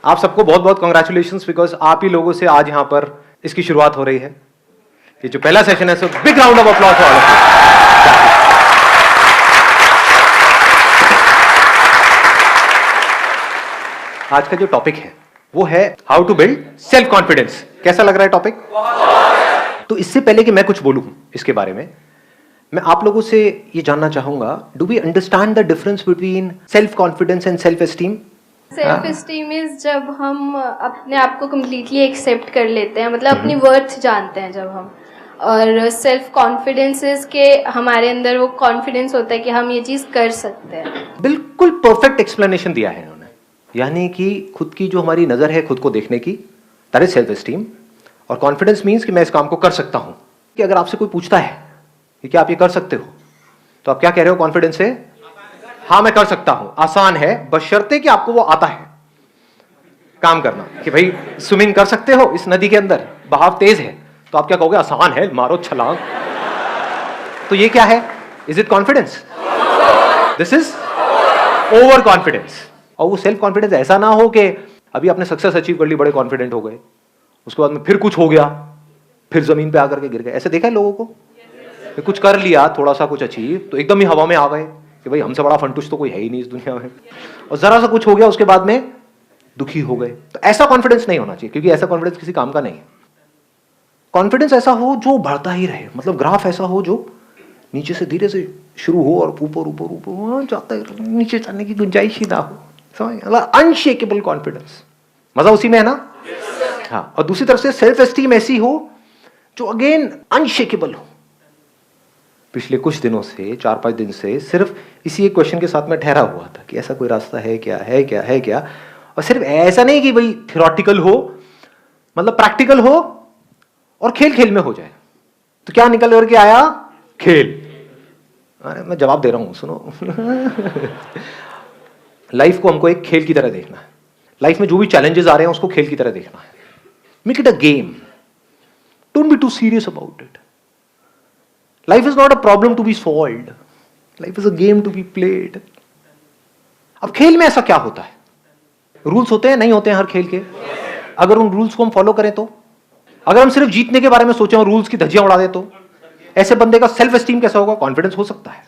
आप सबको बहुत बहुत कॉन्ग्रेचुलेशंस, बिकॉज आप ही लोगों से आज यहां पर इसकी शुरुआत हो रही है। ये जो पहला सेशन है, so big round of applause for all of you. आज का जो टॉपिक है वो है how to build self confidence. कैसा लग रहा है टॉपिक? तो इससे पहले कि मैं कुछ बोलूं इसके बारे में, मैं आप लोगों से ये जानना चाहूंगा, do we understand the difference between self confidence and self esteem? Self esteem is जब हम अपने आप को कम्प्लीटली एक्सेप्ट कर लेते हैं, मतलब अपनी वर्थ जानते हैं जब हम। और सेल्फ कॉन्फिडेंस इज के हमारे अंदर वो कॉन्फिडेंस होता है कि हम ये चीज़ कर सकते हैं। बिल्कुल परफेक्ट एक्सप्लेनेशन दिया है इन्होंने। यानी कि खुद की जो हमारी नजर है खुद को देखने की, दैट इज सेल्फ एस्टीम। और कॉन्फिडेंस मीन्स कि मैं इस काम को कर सकता हूं। कि अगर आपसे कोई पूछता है कि क्या आप ये कर सकते हो, तो आप क्या कह रहे हो कॉन्फिडेंस से? हाँ मैं कर सकता हूं। आसान है, बशर्ते कि आपको वो आता है काम करना। कि भाई स्विमिंग कर सकते हो इस नदी के अंदर, बहाव तेज है, तो आप क्या कहोगे? आसान है, मारो छलांग। तो ये क्या है? Is it confidence? This is over confidence. और वो सेल्फ कॉन्फिडेंस ऐसा ना हो कि अभी आपने सक्सेस अचीव कर ली, बड़े कॉन्फिडेंट हो गए, उसके बाद में फिर कुछ हो गया, फिर जमीन पे आकर के गिर गए। ऐसे देखा है लोगों को? कुछ कर लिया, थोड़ा सा कुछ अचीव, तो एकदम ही हवा में आ गए कि भाई हमसे बड़ा फंटूश तो कोई है ही नहीं इस दुनिया में। और जरा सा कुछ हो गया, उसके बाद में दुखी हो गए। तो ऐसा कॉन्फिडेंस नहीं होना चाहिए, क्योंकि ऐसा कॉन्फिडेंस किसी काम का नहीं है। कॉन्फिडेंस ऐसा हो जो बढ़ता ही रहे, मतलब ग्राफ ऐसा हो जो नीचे से धीरे से शुरू हो और ऊपर ऊपर ऊपर जाता है, नीचे जाने की गुंजाइश ही ना हो। समझ? अनशेकेबल कॉन्फिडेंस, मजा उसी में है ना? हाँ। और दूसरी तरफ से सेल्फ एस्टीम ऐसी हो जो अगेन अनशेकेबल हो। पिछले कुछ दिनों से, 4-5 दिन से सिर्फ इसी एक क्वेश्चन के साथ में ठहरा हुआ था कि ऐसा कोई रास्ता है क्या, है क्या, है क्या। और सिर्फ ऐसा नहीं कि भाई थियोरेटिकल हो, मतलब प्रैक्टिकल हो और खेल खेल में हो जाए। तो क्या निकल करके आया? खेल। अरे मैं जवाब दे रहा हूं, सुनो। लाइफ को हमको एक खेल की तरह देखना है। लाइफ में जो भी चैलेंजेस आ रहे हैं उसको खेल की तरह देखना है। Make it a game, don't be too serious about it. Life is not a problem to be solved, life is a game to be played. अब खेल में ऐसा क्या होता है? रूल्स होते हैं, नहीं होते हैं हर खेल के? अगर उन रूल्स को हम फॉलो करें तो, अगर हम सिर्फ जीतने के बारे में सोचें और रूल्स की धज्जियां उड़ा दे, तो ऐसे बंदे का सेल्फ एस्टीम कैसा होगा? कॉन्फिडेंस हो सकता है।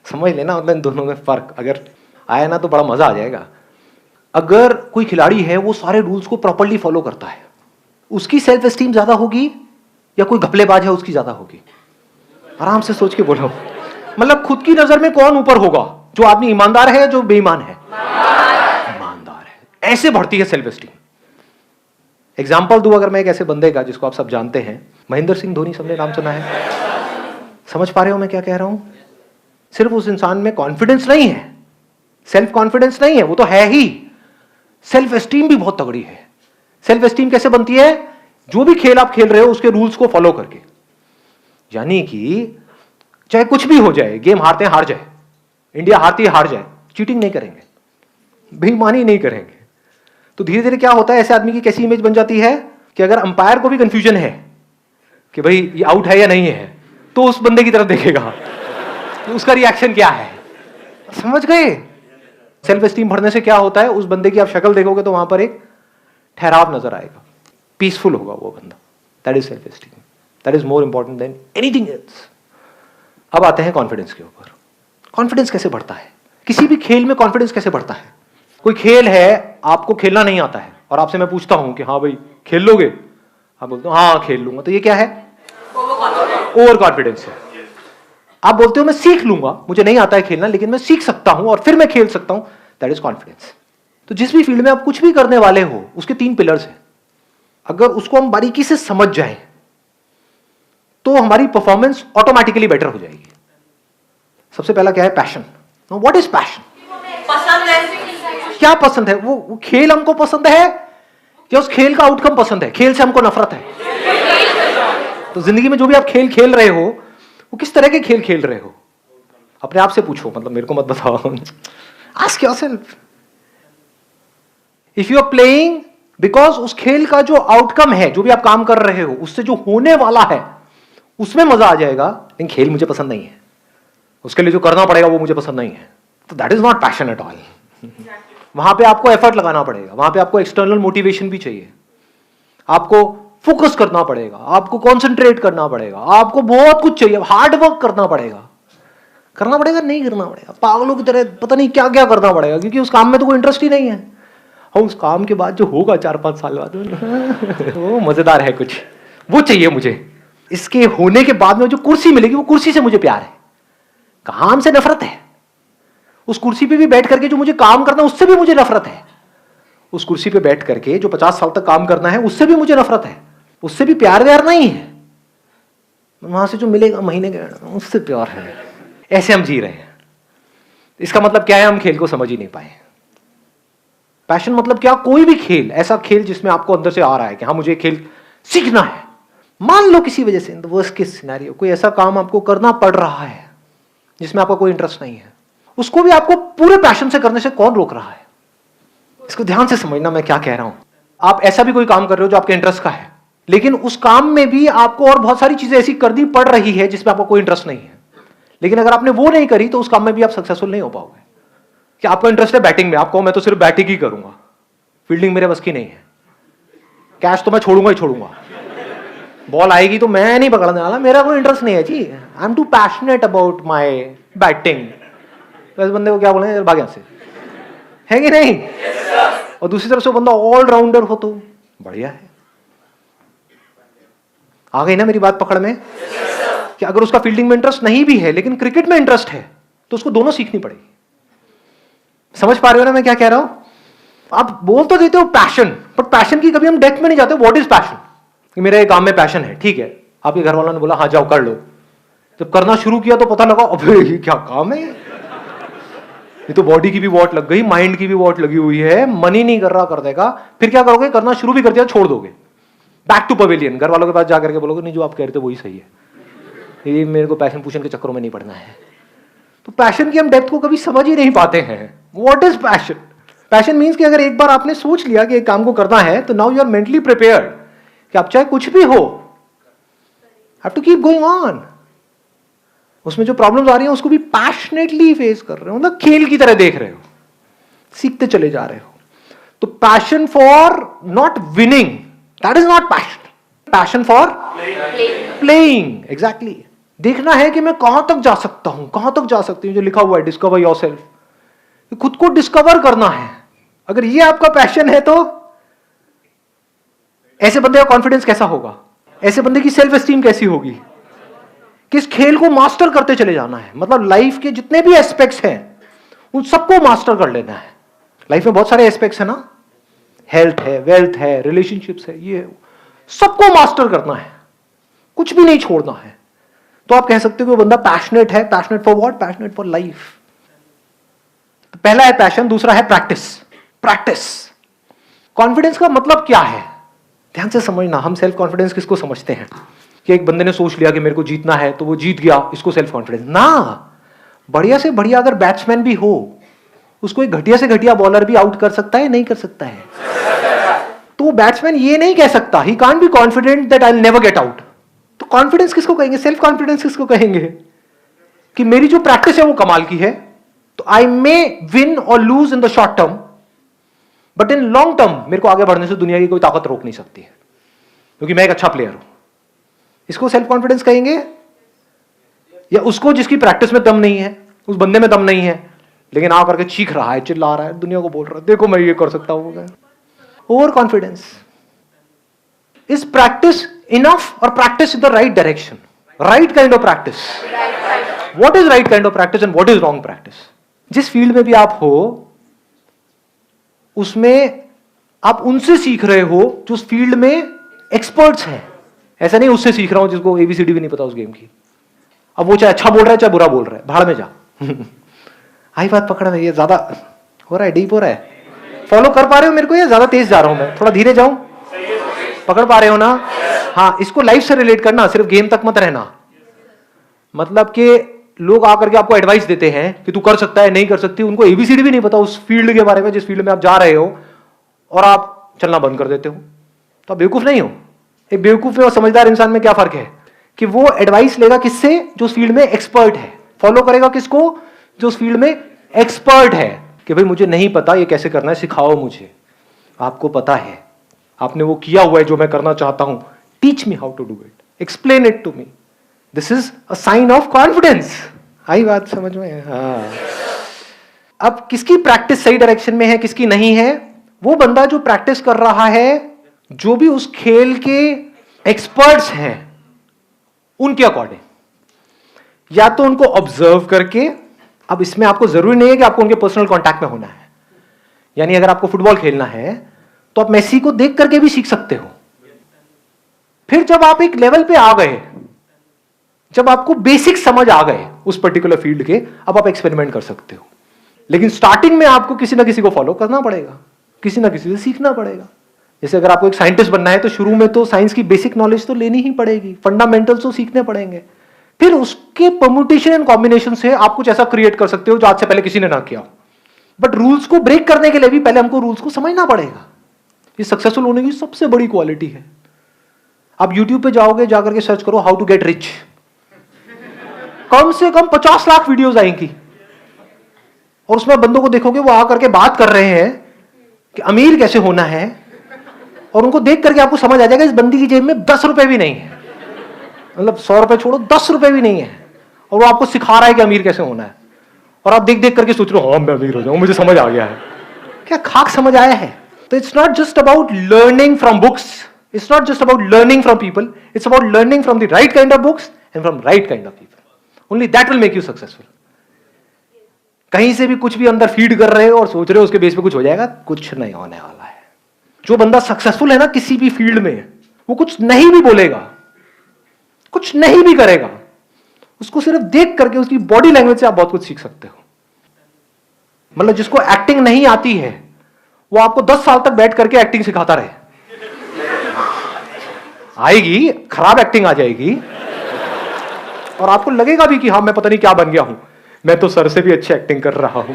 समझ लेना, मतलब इन दोनों में फर्क अगर आया ना तो बड़ा मजा आ जाएगा। अगर कोई खिलाड़ी है वो सारे रूल्स को प्रॉपर्ली फॉलो करता है, उसकी सेल्फ एस्टीम ज्यादा होगी या कोई घपलेबाज है उसकी ज्यादा होगी? आराम से सोच के बोलो। मतलब खुद की नजर में कौन ऊपर होगा? जो आदमी ईमानदार है, जो बेईमान है? ईमानदार है। ऐसे बढ़ती है सेल्फ एस्टीम। एग्जाम्पल दूं अगर मैं एक ऐसे बंदे का जिसको आप सब जानते हैं, महेंद्र सिंह धोनी, सबने नाम सुना है? समझ पा रहे हो मैं क्या कह रहा हूं? सिर्फ उस इंसान में कॉन्फिडेंस नहीं है, सेल्फ कॉन्फिडेंस नहीं है, वो तो है ही, सेल्फ एस्टीम भी बहुत तगड़ी है। सेल्फ एस्टीम कैसे बनती है? जो भी खेल आप खेल रहे हो उसके रूल्स को फॉलो करके। यानी कि चाहे कुछ भी हो जाए, गेम हारते हैं हार जाए, इंडिया हारती है हार जाए, चीटिंग नहीं करेंगे, बेईमानी नहीं करेंगे। तो धीरे धीरे क्या होता है, ऐसे आदमी की कैसी इमेज बन जाती है कि अगर अंपायर को भी कंफ्यूजन है कि भाई ये आउट है या नहीं है, तो उस बंदे की तरफ देखेगा तो उसका रिएक्शन क्या है। समझ गए? सेल्फ एस्टीम बढ़ने से क्या होता है, उस बंदे की आप शक्ल देखोगे तो वहां पर एक ठहराव नजर आएगा, पीसफुल होगा वो बंदा। That is self esteem, that is more important than anything else. अब आते हैं कॉन्फिडेंस के ऊपर। कॉन्फिडेंस कैसे बढ़ता है? किसी भी खेल में कॉन्फिडेंस कैसे बढ़ता है? कोई खेल है, आपको खेलना नहीं आता है और आपसे मैं पूछता हूं कि हाँ भाई खेल लोगे? आप बोलते हो हाँ खेल लूंगा, तो ये क्या है? ओवर कॉन्फिडेंस है। आप बोलते हो मैं सीख लूंगा, मुझे नहीं आता है खेलना लेकिन मैं सीख सकता हूं और फिर मैं खेल सकता हूं, दैट इज कॉन्फिडेंस। तो जिस भी फील्ड में आप कुछ भी करने वाले हो, उसके 3 पिलर्स हैं। अगर उसको हम बारीकी से समझ जाएं तो हमारी परफॉर्मेंस ऑटोमेटिकली बेटर हो जाएगी। सबसे पहला क्या है? पैशन। What is passion? पसंद है। क्या पसंद है? वो खेल हमको पसंद है या उस खेल का आउटकम पसंद है? खेल से हमको नफरत है। तो जिंदगी में जो भी आप खेल खेल रहे हो, वो किस तरह के खेल खेल रहे हो? अपने आप से पूछो, मतलब मेरे को मत बताओ। Ask yourself. If you are playing because उस खेल का जो आउटकम है, जो भी आप काम कर रहे हो, उससे जो होने वाला है उसमें मजा आ जाएगा, लेकिन खेल मुझे पसंद नहीं है, उसके लिए जो करना पड़ेगा वो मुझे पसंद नहीं है, तो that is not passion at all. वहां पे आपको एफर्ट लगाना पड़ेगा, वहां पे आपको एक्सटर्नल मोटिवेशन भी चाहिए, आपको फोकस करना पड़ेगा, आपको कॉन्सेंट्रेट करना पड़ेगा, आपको बहुत कुछ चाहिए, हार्ड वर्क करना पड़ेगा नहीं करना पड़ेगा, पागलों की तरह पता नहीं क्या क्या करना पड़ेगा, क्योंकि उस काम में तो कोई इंटरेस्ट ही नहीं है। और उस काम के बाद जो होगा 4-5 साल बाद वो मजेदार है कुछ, वो चाहिए मुझे। इसके होने के बाद में जो कुर्सी मिलेगी, वो कुर्सी से मुझे प्यार है, काम से नफरत है। उस कुर्सी पे भी बैठ करके जो मुझे काम करना है उससे भी मुझे नफरत है। उस कुर्सी पे बैठ करके जो 50 साल तक काम करना है उससे भी मुझे नफरत है, उससे भी प्यार व्यार नहीं है। वहां से जो मिलेगा महीने के उससे प्यार है। ऐसे हम जी रहे हैं। इसका मतलब क्या है? हम खेल को समझ ही नहीं पाए। पैशन मतलब क्या? कोई भी खेल, ऐसा खेल जिसमें आपको अंदर से आ रहा है कि हाँ मुझे खेल सीखना है। मान लो किसी वजह से, in the worst case scenario, कोई ऐसा काम आपको करना पड़ रहा है जिसमें आपका कोई इंटरेस्ट नहीं है, उसको भी आपको पूरे पैशन से करने से कौन रोक रहा है? इसको ध्यान से समझना मैं क्या कह रहा हूं। आप ऐसा भी कोई काम कर रहे हो जो आपके इंटरेस्ट का है, लेकिन उस काम में भी आपको और बहुत सारी चीजें ऐसी करनी पड़ रही है जिसमें आपको कोई इंटरेस्ट नहीं है, लेकिन अगर आपने वो नहीं करी तो उस काम में भी आप सक्सेसफुल नहीं हो पाओगे। कि आपका इंटरेस्ट है बैटिंग में, आप कहो मैं तो सिर्फ बैटिंग ही करूंगा, फील्डिंग मेरे बस की नहीं है, कैच तो मैं छोड़ूंगा ही छोड़ूंगा, बॉल आएगी तो मैं नहीं पकड़ने वाला, मेरा कोई इंटरेस्ट नहीं है जी, I am too passionate about my batting. तो इस बंदे को क्या बोलेंगे? भाग यहां से, है कि नहीं? और दूसरी तरफ से बंदा ऑलराउंडर हो तो बढ़िया है। आ गई ना मेरी बात पकड़ में? कि अगर उसका फील्डिंग में इंटरेस्ट नहीं भी है लेकिन क्रिकेट में इंटरेस्ट है तो उसको दोनों सीखनी पड़ेगी। समझ पा रहे हो ना मैं क्या कह रहा हूं? आप बोल तो देते हो पैशन, बट पैशन की कभी हम डेप्थ में नहीं जाते। What is passion? कि मेरे काम में पैशन है, ठीक है, आपके घर वालों ने बोला हाँ जाओ कर लो, जब करना शुरू किया तो पता लगा अबे ये क्या काम है, ये तो बॉडी की भी वॉट लग गई, माइंड की भी वॉट लगी हुई है, मन ही नहीं कर रहा कर देगा। फिर क्या करोगे? करना शुरू भी कर दिया छोड़ दोगे, बैक टू पवेलियन, घर वालों के पास जाकर के बोलोगे नहीं जो आप कह रहे थे वही सही है, ये मेरे को पैशन पूशन के चक्करों में नहीं पड़ना है। तो पैशन की हम डेप्थ को कभी समझ ही नहीं पाते हैं। What is passion? Passion means कि अगर एक बार आपने सोच लिया कि एक काम को करना है तो now you are mentally prepared कि आप चाहे कुछ भी हो, have to keep going on. उसमें जो प्रॉब्लम्स आ रही हैं उसको भी पैशनेटली फेस कर रहे हो, मतलब खेल की तरह देख रहे हो, सीखते चले जा रहे हो। तो passion for not winning, that is not passion. Passion for playing, exactly. देखना है कि मैं कहां तक जा सकता हूं, कहां तक जा सकती हूं, जो लिखा हुआ है डिस्कवर योरसेल्फ, खुद को डिस्कवर करना है। अगर ये आपका पैशन है तो ऐसे बंदे का कॉन्फिडेंस कैसा होगा, ऐसे बंदे की सेल्फ एस्टीम कैसी होगी? किस खेल को मास्टर करते चले जाना है, मतलब लाइफ के जितने भी एस्पेक्ट्स हैं उन सबको मास्टर कर लेना है। लाइफ में बहुत सारे एस्पेक्ट्स है ना, हेल्थ है, वेल्थ है, रिलेशनशिप्स है, ये सबको मास्टर करना है, कुछ भी नहीं छोड़ना है। तो आप कह सकते हो कि वो बंदा पैशनेट है। Passionate for what? Passionate for life. तो पहला है पैशन, दूसरा है प्रैक्टिस। प्रैक्टिस। कॉन्फिडेंस का मतलब क्या है? ध्यान से समझना। हम सेल्फ कॉन्फिडेंस किसको समझते हैं? कि एक बंदे ने सोच लिया कि मेरे को जीतना है तो वो जीत गया, इसको सेल्फ कॉन्फिडेंस ना। बढ़िया से बढ़िया अगर बैट्समैन भी हो, उसको एक घटिया से घटिया बॉलर भी आउट कर सकता है, नहीं कर सकता है? तो बैट्समैन ये नहीं कह सकता, he can't be confident that I will never get out. तो कॉन्फिडेंस किसको कहेंगे? सेल्फ कॉन्फिडेंस किसको कहेंगे? कि मेरी जो प्रैक्टिस है वो कमाल की है, तो आई मे विन और lose in the short term, but in long term मेरे को आगे बढ़ने से दुनिया की कोई ताकत रोक नहीं सकती है, क्योंकि मैं एक अच्छा प्लेयर हूं। इसको सेल्फ कॉन्फिडेंस कहेंगे? या उसको जिसकी प्रैक्टिस में दम नहीं है, उस बंदे में दम नहीं है, लेकिन आ करके चीख रहा है, चिल्ला रहा है, दुनिया को बोल रहा है देखो मैं ये कर सकता हूं। Over confidence. Is practice enough और practice in the right direction? Right kind of practice. What is right kind of practice and what is wrong practice? जिस फील्ड में भी आप हो उसमें आप उनसे सीख रहे हो जो उस फील्ड में एक्सपर्ट्स हैं। ऐसा नहीं उससे सीख रहा हूं जिसको एबीसीडी भी नहीं पता उस गेम की। अब वो चाहे अच्छा बोल रहा है चाहे बुरा बोल रहा है, भाड़ में जा। आई बात पकड़ में? ये ज्यादा हो रहा है, डीप हो रहा है? फॉलो कर पा रहे हो मेरे को या ज्यादा तेज जा रहा हूं मैं? थोड़ा धीरे जाऊं? पकड़ पा रहे हो ना? हाँ, इसको लाइफ से रिलेट करना, सिर्फ गेम तक मत रहना। मतलब कि लोग आकर के आपको एडवाइस देते हैं कि तू कर सकता है, नहीं कर सकती, उनको एबीसीडी भी नहीं पता उस फील्ड के बारे में जिस फील्ड में आप जा रहे हो, और आप चलना बंद कर देते हो, तो आप बेवकूफ नहीं हो। एक बेवकूफ में और समझदार इंसान में क्या फर्क है? कि वो एडवाइस लेगा किससे? जो उस फील्ड में एक्सपर्ट है। फॉलो करेगा किसको? जो उस फील्ड में एक्सपर्ट है। कि भाई मुझे नहीं पता ये कैसे करना है, सिखाओ मुझे। आपको पता है, आपने वो किया हुआ है जो मैं करना चाहता हूं, teach me how to do it, explain it to me. This is a sign of confidence. आई बात समझ में? हाँ। अब किसकी प्रैक्टिस सही डायरेक्शन में है, किसकी नहीं है? वो बंदा जो प्रैक्टिस कर रहा है, जो भी उस खेल के एक्सपर्ट्स हैं उनके अकॉर्डिंग, या तो उनको ऑब्जर्व करके। अब इसमें आपको जरूरी नहीं है कि आपको उनके पर्सनल कांटेक्ट में होना है। यानी अगर आपको फुटबॉल खेलना है तो आप मेसी को देख करके भी सीख सकते हो। फिर जब आप एक लेवल पे आ गए, जब आपको बेसिक समझ आ गए उस पर्टिकुलर फील्ड के, अब आप एक्सपेरिमेंट कर सकते हो। लेकिन स्टार्टिंग में आपको किसी ना किसी को फॉलो करना पड़ेगा, किसी ना किसी से सीखना पड़ेगा। जैसे अगर आपको एक साइंटिस्ट बनना है तो शुरू में तो साइंस की बेसिक नॉलेज तो लेनी ही पड़ेगी, फंडामेंटल्स तो सीखने पड़ेंगे। फिर उसके परम्यूटेशन एंड कॉम्बिनेशन से आप कुछ ऐसा क्रिएट कर सकते हो जो आज से पहले किसी ने ना किया। बट रूल्स को ब्रेक करने के लिए भी पहले हमको रूल्स को समझना पड़ेगा। ये सक्सेसफुल होने की सबसे बड़ी क्वालिटी है। आप YouTube पे जाओगे, जाकर के सर्च करो हाउ टू गेट रिच, कम से कम 50 लाख वीडियोस आएंगी, और उसमें बंदों को देखोगे वो आकर के बात कर रहे हैं कि अमीर कैसे होना है, और उनको देख करके आपको समझ आ जाएगा इस बंदी की जेब में 10 रुपए भी नहीं है, मतलब 100 रुपए छोड़ो 10 रुपए भी नहीं है, और वो आपको सिखा रहा है कि अमीर कैसे होना है। और आप देख देख करके सोच रहे हो हाँ मैं अमीर हो जाऊं, मुझे समझ आ गया है। क्या खाक समझ आया है? तो it's not just about learning from books, it's not just about learning from people, it's about learning from the right kind of books and from right kind of people. Only that will make you successful. कहीं से भी कुछ भी अंदर feed कर रहे हो और सोच रहे हो उसके बेस पे कुछ हो जाएगा, कुछ नहीं होने वाला है। जो बंदा सक्सेसफुल है ना किसी भी फील्ड में, वो कुछ नहीं भी बोलेगा, कुछ नहीं भी करेगा, उसको सिर्फ देख करके उसकी बॉडी लैंग्वेज से आप बहुत कुछ सीख सकते हो। मतलब जिसको एक्टिंग नहीं आती है वो आपको 10 साल तक बैठ करके एक्टिंग सिखाता रहे, आएगी खराब एक्टिंग आ जाएगी, और आपको लगेगा भी कि हाँ मैं पता नहीं क्या बन गया हूं, मैं तो सर से भी अच्छी एक्टिंग कर रहा हूं।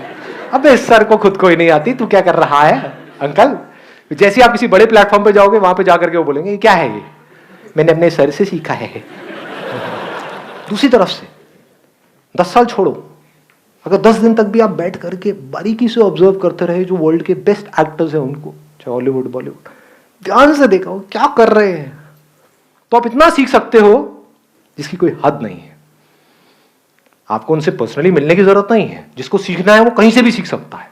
अबे सर को खुद को ही नहीं आती, तू क्या कर रहा है अंकल? जैसे आप किसी बड़े प्लेटफॉर्म पे जाओगे, वहां पे जाकर के वो बोलेंगे ये क्या है, ये मैंने अपने सर से सीखा है। दूसरी तरफ से 10 साल छोड़ो, अगर 10 दिन तक भी आप बैठ करके बारीकी से ऑब्जर्व करते रहे जो वर्ल्ड के बेस्ट एक्टर्स हैं उनको, चाहे हॉलीवुड बॉलीवुड, ध्यान से देखा हो क्या कर रहे हैं, तो आप इतना सीख सकते हो जिसकी कोई हद नहीं है। आपको उनसे पर्सनली मिलने की जरूरत नहीं है, जिसको सीखना है वो कहीं से भी सीख सकता है।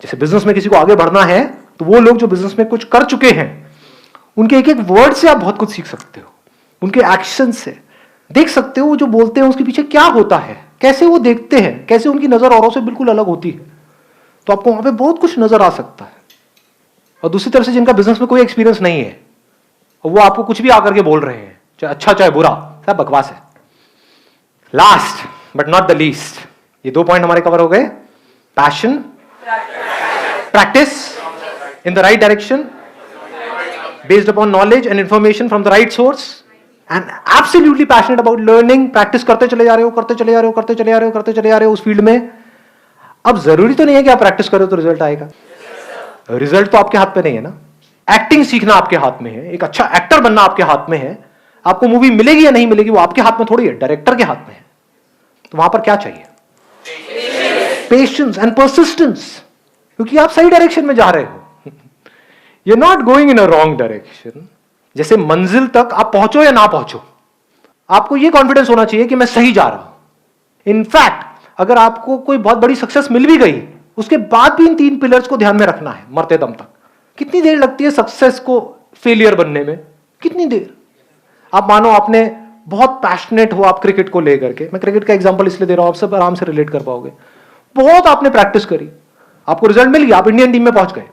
जैसे बिजनेस में किसी को आगे बढ़ना है तो वो लोग जो बिजनेस में कुछ कर चुके हैं उनके एक एक वर्ड से आप बहुत कुछ सीख सकते हो, उनके एक्शन से देख सकते हो वो जो बोलते हैं उसके पीछे क्या होता है, कैसे वो देखते हैं, कैसे उनकी नजर औरों से बिल्कुल अलग होती है। तो आपको वहां पे बहुत कुछ नजर आ सकता है। और दूसरी तरफ से जिनका बिजनेस में कोई एक्सपीरियंस नहीं है और वो आपको कुछ भी आकर के बोल रहे हैं, चाहे अच्छा चाहे बुरा, सब बकवास है। Last but not the least, ये 2 पॉइंट हमारे कवर हो गए। Passion, practice in the right direction based upon knowledge and information from the right source and absolutely passionate about learning। Practice करते चले जा रहे हो, करते चले जा रहे हो, करते चले जा रहे हो, करते चले जा रहे हो उस फील्ड में। अब जरूरी तो नहीं है कि आप प्रैक्टिस करो तो रिजल्ट आएगा, रिजल्ट तो आपके हाथ पे नहीं है ना। एक्टिंग सीखना आपके हाथ में है, एक अच्छा एक्टर बनना आपके हाथ में है। आपको मूवी मिलेगी या नहीं मिलेगी वो आपके हाथ में थोड़ी है, डायरेक्टर के हाथ में है। तो वहां पर क्या चाहिए? पेशेंस एंड परसिस्टेंस, क्योंकि आप सही डायरेक्शन में जा रहे हो। You're not going in a wrong direction। जैसे मंजिल तक आप पहुंचो या ना पहुंचो, आपको यह कॉन्फिडेंस होना चाहिए कि मैं सही जा रहा हूं। इनफैक्ट अगर आपको कोई बहुत बड़ी सक्सेस मिल भी गई, उसके बाद भी इन 3 पिलर्स को ध्यान में रखना है मरते दम तक। कितनी देर लगती है सक्सेस को फेलियर बनने में? कितनी देर? आप मानो आपने बहुत पैशनेट हो आप क्रिकेट को लेकर के, मैं क्रिकेट का एग्जांपल इसलिए दे रहा हूं आप सब आराम से रिलेट कर पाओगे। बहुत आपने प्रैक्टिस करी, आपको रिजल्ट मिल गया, आप इंडियन टीम में पहुंच गए।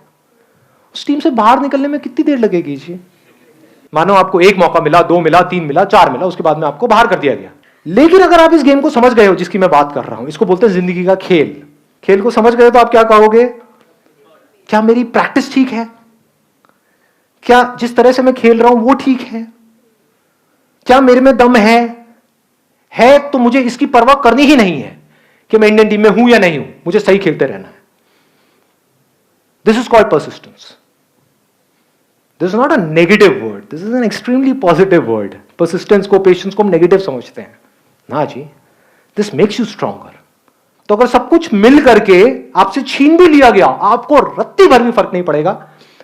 उस टीम से बाहर निकलने में कितनी देर लगेगी जी? मानो आपको 1 मौका मिला, 2 मिला, 3 मिला, 4 मिला, उसके बाद में आपको बाहर कर दिया गया। लेकिन अगर आप इस गेम को समझ गए हो जिसकी मैं बात कर रहा हूं, इसको बोलते हैं जिंदगी का खेल। खेल को समझ गए तो आप क्या कहोगे? क्या मेरी प्रैक्टिस ठीक है? क्या जिस तरह से मैं खेल रहा हूं वो ठीक है? क्या मेरे में दम है तो मुझे इसकी परवाह करनी ही नहीं है कि मैं इंडियन टीम में हूं या नहीं हूं, मुझे सही खेलते रहना है। This is called persistence. This is not a negative word, this is an extremely positive word. Persistence को, पेशेंस को हम नेगेटिव समझते हैं ना जी। This makes you stronger. तो अगर सब कुछ मिल करके आपसे छीन भी लिया गया, आपको रत्ती भर भी फर्क नहीं पड़ेगा,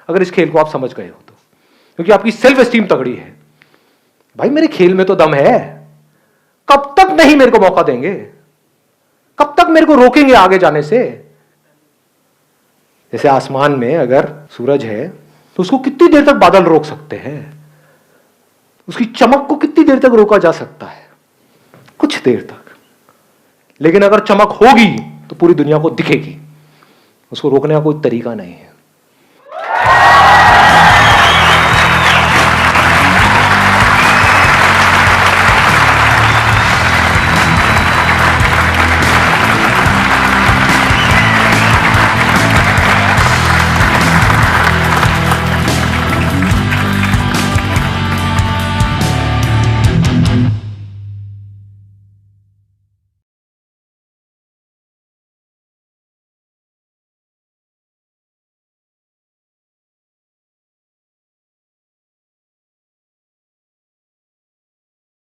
अगर इस खेल को आप समझ गए हो तो, क्योंकि आपकी सेल्फ एस्टीम तगड़ी है। भाई मेरे खेल में तो दम है, कब तक नहीं मेरे को मौका देंगे, कब तक मेरे को रोकेंगे आगे जाने से। जैसे आसमान में अगर सूरज है तो उसको कितनी देर तक बादल रोक सकते हैं, उसकी चमक को कितनी देर तक रोका जा सकता है, कुछ देर तक। लेकिन अगर चमक होगी तो पूरी दुनिया को दिखेगी, उसको रोकने का कोई तरीका नहीं है।